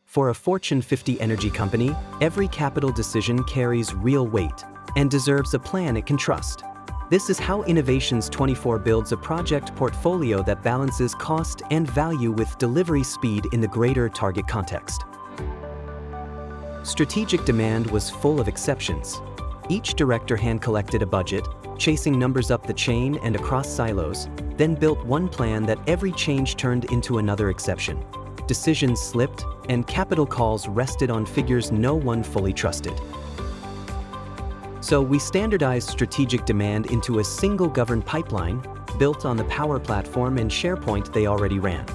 For a Fortune 50 energy company, every capital decision carries real weight and deserves a plan it can trust. This is how Innovations24 builds a project portfolio that balances cost and value with delivery speed in the greater target context. Strategic demand was full of exceptions. Each director hand-collected a budget, chasing numbers up the chain and across silos, then built one plan that every change turned into another exception. Decisions slipped, and capital calls rested on figures no one fully trusted. So we standardized strategic demand into a single governed pipeline built on the Power Platform and SharePoint they already ran.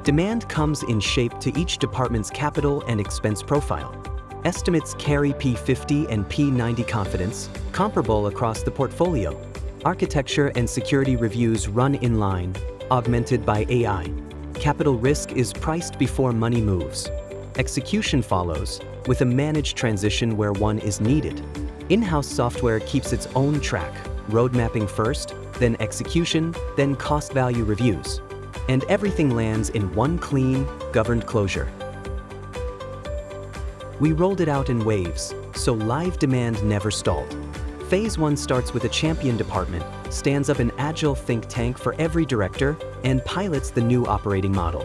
Demand comes in shape to each department's capital and expense profile. Estimates carry P50 and P90 confidence, comparable across the portfolio. Architecture and security reviews run in line, augmented by AI. Capital risk is priced before money moves. Execution follows, with a managed transition where one is needed. In-house software keeps its own track, road mapping first, then execution, then cost-value reviews. And everything lands in one clean, governed closure. We rolled it out in waves, so live demand never stalled. Phase 1 starts with a champion department, stands up an agile think tank for every director, and pilots the new operating model.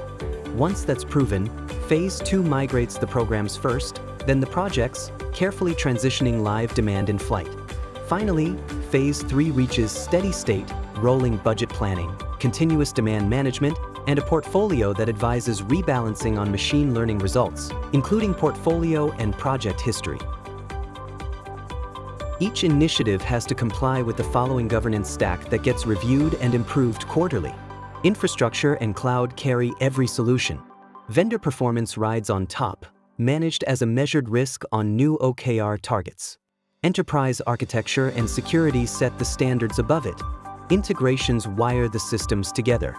Once that's proven, Phase 2 migrates the programs first, then the projects, carefully transitioning live demand in flight. Finally, Phase 3 reaches steady state, rolling budget planning, continuous demand management, and a portfolio that advises rebalancing on machine learning results, including portfolio and project history. Each initiative has to comply with the following governance stack that gets reviewed and improved quarterly. Infrastructure and cloud carry every solution. Vendor performance rides on top, managed as a measured risk on new OKR targets. Enterprise architecture and security set the standards above it. Integrations wire the systems together.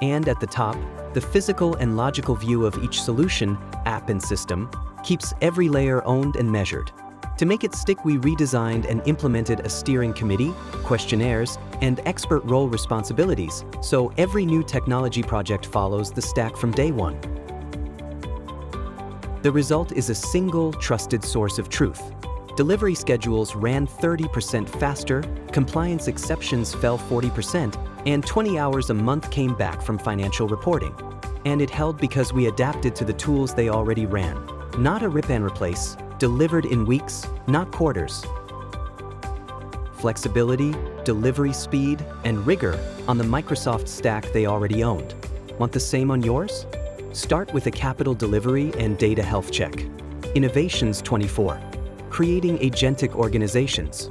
And at the top, the physical and logical view of each solution, app and system, keeps every layer owned and measured. To make it stick, we redesigned and implemented a steering committee, questionnaires, and expert role responsibilities, so every new technology project follows the stack from day one. The result is a single, trusted source of truth. Delivery schedules ran 30% faster, compliance exceptions fell 40%, and 20 hours a month came back from financial reporting. And it held because we adapted to the tools they already ran. Not a rip and replace, delivered in weeks, not quarters. Flexibility, delivery speed, and rigor on the Microsoft stack they already owned. Want the same on yours? Start with a capital delivery and data health check. Innovations24. Creating agentic organizations.